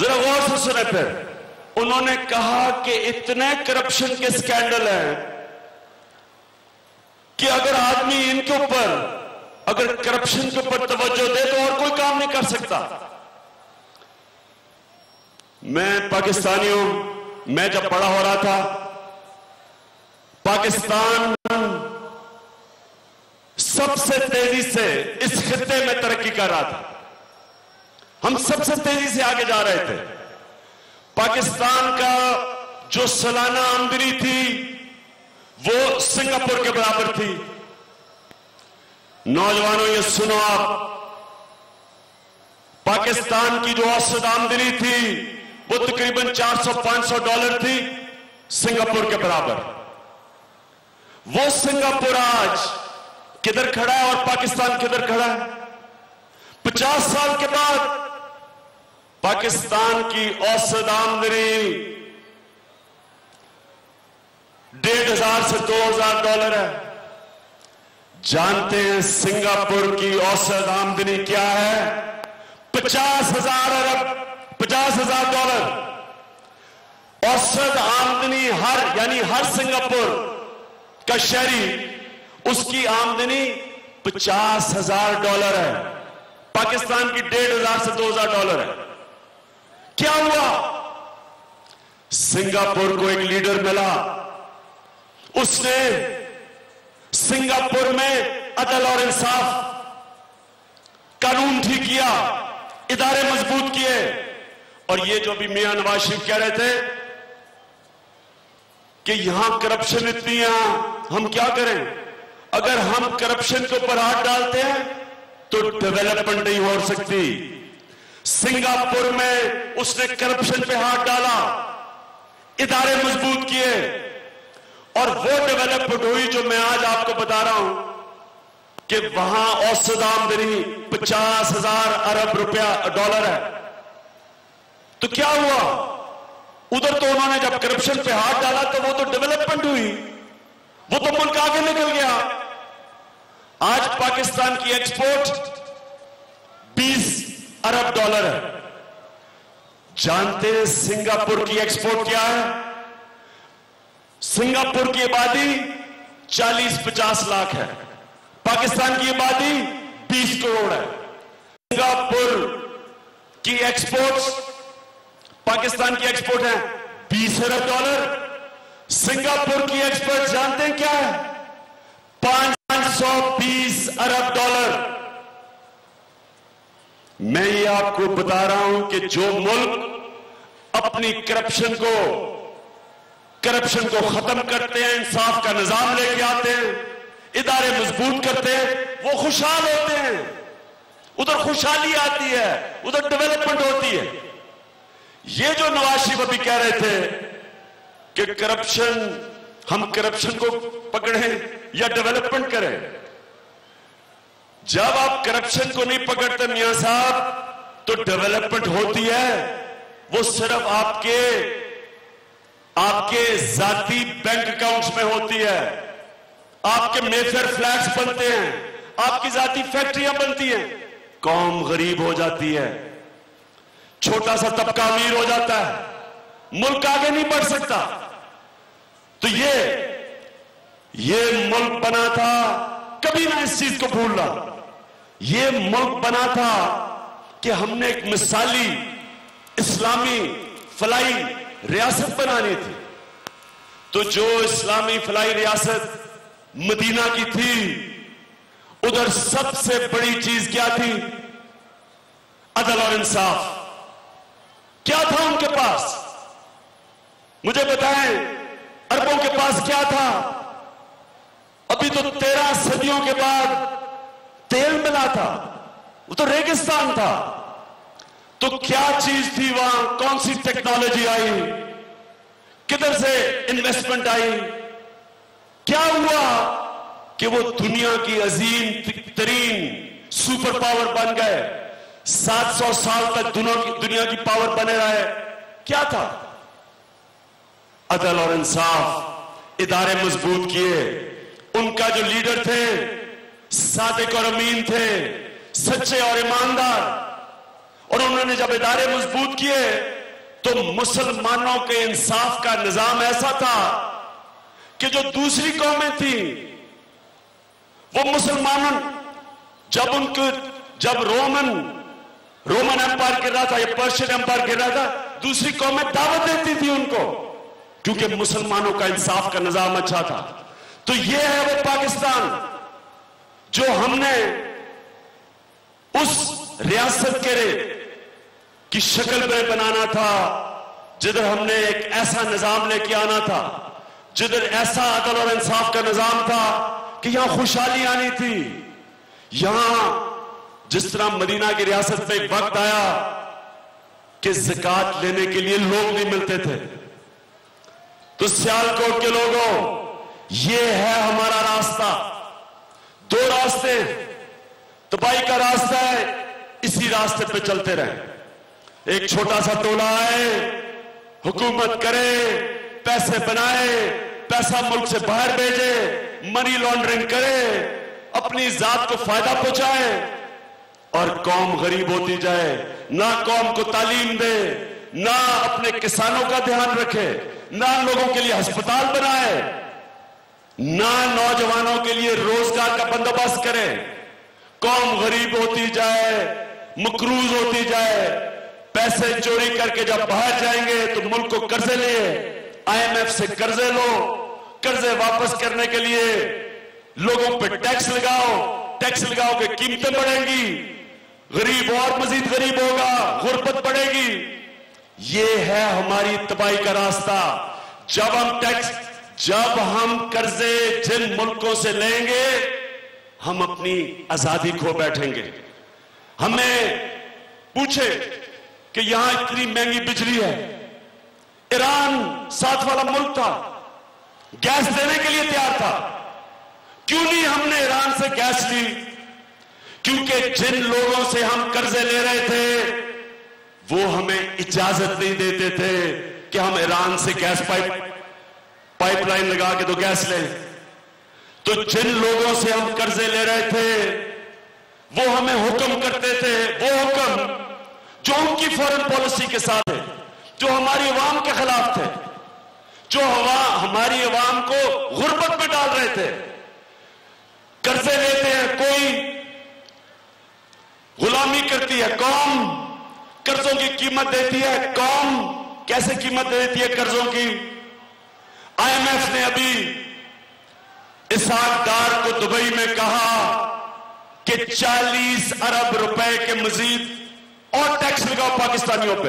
ذرا غور سے سنیں پھر. انہوں نے کہا کہ اتنے کرپشن کے سکینڈل ہیں کہ اگر آدمی ان کے اوپر اگر کرپشن کے اوپر توجہ دے تو اور کوئی کام نہیں کر سکتا. میں پاکستانی ہوں. میں جب بڑا ہو رہا تھا پاکستان سب سے تیزی سے اس خطے میں ترقی کر رہا تھا. ہم سب سے تیزی سے آگے جا رہے تھے. پاکستان کا جو سالانہ آمدنی تھی وہ سنگاپور کے برابر تھی. نوجوانوں یہ سنو آپ, پاکستان کی جو اوسط آمدنی تھی وہ تقریباً $400-500 تھی, سنگاپور کے برابر. وہ سنگاپور آج کدھر کھڑا ہے اور پاکستان کدھر کھڑا ہے؟ 50 سال کے بعد پاکستان کی اوسط آمدنی $1,500 سے $2,000 ہے. جانتے ہیں سنگاپور کی اوسط آمدنی کیا ہے؟ $50,000 اوسط آمدنی. یعنی ہر سنگاپور کا شہری اس کی آمدنی $50,000 ہے. پاکستان کی $1,500 سے $2,000 ہے. کیا ہوا؟ سنگاپور کو ایک لیڈر ملا, اس نے سنگاپور میں عدل اور انصاف قانون ٹھیک کیا, ادارے مضبوط کیے. اور یہ جو بھی میاں نواز شریف کہہ رہے تھے کہ یہاں کرپشن اتنی ہے, ہم کیا کریں؟ اگر ہم کرپشن کے اوپر ہاتھ ڈالتے ہیں تو ڈیولپمنٹ نہیں ہو سکتی. سنگاپور میں اس نے کرپشن پہ ہاتھ ڈالا, ادارے مضبوط کیے, اور وہ ڈیولپمنٹ ہوئی جو میں آج آپ کو بتا رہا ہوں کہ وہاں اوسط آمدنی $50,000 ہے. تو کیا ہوا؟ ادھر تو انہوں نے جب کرپشن پہ ہاتھ ڈالا تو وہ تو ڈیولپمنٹ ہوئی, وہ تو ملک آگے نکل گیا. آج پاکستان کی ایکسپورٹ $20 ہے. جانتے ہیں سنگاپور کی ایکسپورٹ کیا ہے؟ سنگاپور کی آبادی 40-50 لاکھ ہے, پاکستان کی آبادی 20 کروڑ ہے. سنگاپور کی ایکسپورٹ پاکستان کی ایکسپورٹ ہے $20 ارب. سنگاپور کی ایکسپورٹ جانتے ہیں کیا ہے؟ $520 ارب. میں یہ آپ کو بتا رہا ہوں کہ جو ملک اپنی کرپشن کو ختم کرتے ہیں, انصاف کا نظام لے کے آتے ہیں, ادارے مضبوط کرتے ہیں, وہ خوشحال ہوتے ہیں. ادھر خوشحالی آتی ہے, ادھر ڈیولپمنٹ ہوتی ہے. یہ جو نواز شریف ابھی کہہ رہے تھے کہ ہم کرپشن کو پکڑیں یا ڈیولپمنٹ کریں, جب آپ کرپشن کو نہیں پکڑتے میاں صاحب تو ڈیولپمنٹ ہوتی ہے وہ صرف آپ کے ذاتی بینک اکاؤنٹس میں ہوتی ہے. آپ کے میفیئر فلیٹس بنتے ہیں, آپ کی ذاتی فیکٹریاں بنتی ہیں, قوم غریب ہو جاتی ہے, چھوٹا سا طبقہ امیر ہو جاتا ہے, ملک آگے نہیں بڑھ سکتا. تو یہ ملک بنا تھا, کبھی نہ اس چیز کو بھولنا, یہ ملک بنا تھا کہ ہم نے ایک مثالی اسلامی فلاحی ریاست بنانی تھی. تو جو اسلامی فلاحی ریاست مدینہ کی تھی, ادھر سب سے بڑی چیز کیا تھی؟ عدل اور انصاف. کیا تھا ان کے پاس؟ مجھے بتائیں, عربوں کے پاس کیا تھا؟ ابھی تو 13 صدیوں کے بعد تیل ملا تھا, وہ تو ریگستان تھا. تو کیا چیز تھی وہاں؟ کون سی ٹیکنالوجی آئی؟ کدھر سے انویسٹمنٹ آئی؟ کیا ہوا کہ وہ دنیا کی عظیم ترین سپر پاور بن گئے, 700 سال تک دنیا کی پاور بنے رہے. کیا تھا؟ عدل اور انصاف, ادارے مضبوط کیے. ان کا جو لیڈر تھے صادق اور امین تھے, سچے اور ایماندار, اور انہوں نے جب ادارے مضبوط کیے تو مسلمانوں کے انصاف کا نظام ایسا تھا کہ جو دوسری قومیں تھیں وہ مسلمانوں جب رومن امپائر گر رہا تھا یا پرشین امپائر گر رہا تھا، دوسری قومیں دعوت دیتی تھی ان کو، کیونکہ مسلمانوں کا انصاف کا نظام اچھا تھا۔ تو یہ ہے وہ پاکستان جو ہم نے اس ریاست کی شکل میں بنانا تھا، جدھر ہم نے ایک ایسا نظام لے کے آنا تھا، جدھر ایسا عدل اور انصاف کا نظام تھا کہ یہاں خوشحالی آنی تھی۔ یہاں جس طرح مدینہ کی ریاست میں ایک وقت آیا کہ زکوٰۃ لینے کے لیے لوگ نہیں ملتے تھے، تو سیالکوٹ کے لوگوں، یہ ہے ہمارا راستہ۔ دو راستے، تباہی کا راستہ ہے، اسی راستے پہ چلتے رہیں۔ ایک چھوٹا سا ٹولہ آئے، حکومت کرے، پیسے بنائے، پیسہ ملک سے باہر بھیجے، منی لانڈرنگ کرے، اپنی ذات کو فائدہ پہنچائے، اور قوم غریب ہوتی جائے، نہ قوم کو تعلیم دے، نہ اپنے کسانوں کا دھیان رکھے، نہ لوگوں کے لیے ہسپتال بنائے، نہ نوجوانوں کے لیے روزگار کا بندوبست کرے۔ قوم غریب ہوتی جائے، مقروض ہوتی جائے، پیسے چوری کر کے جب باہر جائیں گے تو ملک کو قرضے لیے، IMF سے قرضے لو، قرضے واپس کرنے کے لیے لوگوں پہ ٹیکس لگاؤ کہ قیمتیں بڑھیں گی، غریب اور مزید غریب ہوگا، غربت بڑھے گی۔ یہ ہے ہماری تباہی کا راستہ۔ جب ہم قرضے جن ملکوں سے لیں گے، ہم اپنی آزادی کھو بیٹھیں گے۔ ہمیں پوچھے کہ یہاں اتنی مہنگی بجلی ہے، ایران ساتھ والا ملک تھا، گیس دینے کے لیے تیار تھا، کیوں نہیں ہم نے ایران سے گیس لی؟ کیونکہ جن لوگوں سے ہم قرضے لے رہے تھے وہ ہمیں اجازت نہیں دیتے تھے کہ ہم ایران سے گیس پائپ لائن لگا کے تو گیس لیں۔ تو جن لوگوں سے ہم قرضے لے رہے تھے وہ ہمیں حکم کرتے تھے، وہ حکم جو ان کی فورن پالیسی کے ساتھ ہے، جو ہماری عوام کے خلاف تھے، جو ہماری عوام کو غربت میں ڈال رہے تھے۔ قرضے لیتے ہیں، کوئی غلامی کرتی ہے قوم، قرضوں کی قیمت دیتی ہے قوم۔ کیسے قیمت دیتی ہے قرضوں کی؟ IMF نے ابھی اسحاق ڈار کو دبئی میں کہا کہ 40 ارب روپے کے مزید اور ٹیکس لگاؤ پاکستانیوں پہ۔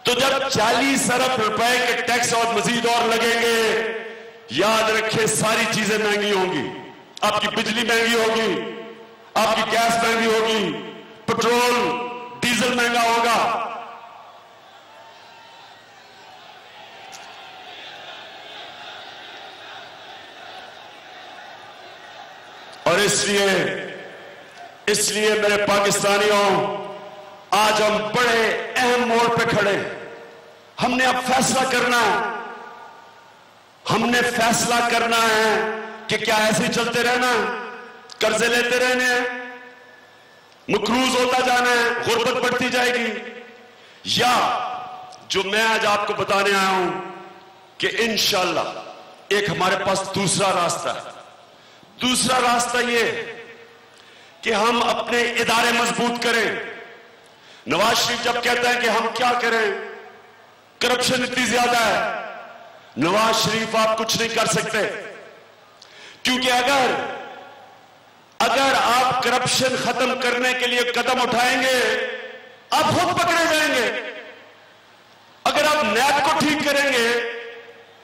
تو جب 40 ارب روپے کے ٹیکس اور مزید اور لگیں گے، یاد رکھے ساری چیزیں مہنگی ہوں گی۔ آپ کی بجلی مہنگی ہوگی، آپ کی گیس مہنگی ہوگی، پیٹرول ڈیزل مہنگا ہوگا۔ اور اس لیے میرے پاکستانیوں، آج ہم بڑے اہم موڑ پہ کھڑے۔ ہم نے اب فیصلہ کرنا ہے، ہم نے فیصلہ کرنا ہے کہ کیا ایسے ہی چلتے رہنا ہے، قرضے لیتے رہنے ہیں، مقروض ہوتا جانا ہے، غربت بڑھتی جائے گی، یا جو میں آج آپ کو بتانے آیا ہوں کہ انشاءاللہ ایک ہمارے پاس دوسرا راستہ ہے۔ دوسرا راستہ یہ کہ ہم اپنے ادارے مضبوط کریں۔ نواز شریف جب کہتا ہے کہ ہم کیا کریں، کرپشن اتنی زیادہ ہے، نواز شریف آپ کچھ نہیں کر سکتے، کیونکہ اگر آپ کرپشن ختم کرنے کے لیے قدم اٹھائیں گے آپ خود پکڑے جائیں گے۔ اگر آپ نیب کو ٹھیک کریں گے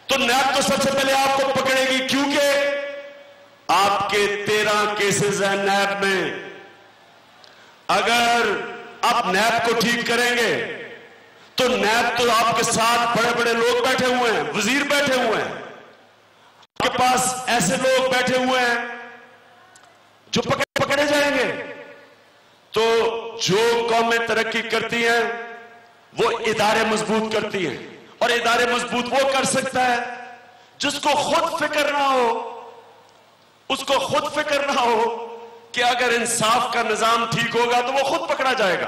تو نیب تو سب سے پہلے آپ کو پکڑے گی، کیونکہ آپ کے 13 کیسز ہیں نیب میں۔ اگر آپ نیب کو ٹھیک کریں گے تو نیب تو آپ کے ساتھ بڑے بڑے لوگ بیٹھے ہوئے ہیں، وزیر بیٹھے ہوئے ہیں، آپ کے پاس ایسے لوگ بیٹھے ہوئے ہیں جو پکڑے جائیں گے۔ تو جو قومیں ترقی کرتی ہیں وہ ادارے مضبوط کرتی ہیں، اور ادارے مضبوط وہ کر سکتا ہے جس کو خود فکر نہ ہو، اس کو خود فکر نہ ہو کہ اگر انصاف کا نظام ٹھیک ہوگا تو وہ خود پکڑا جائے گا۔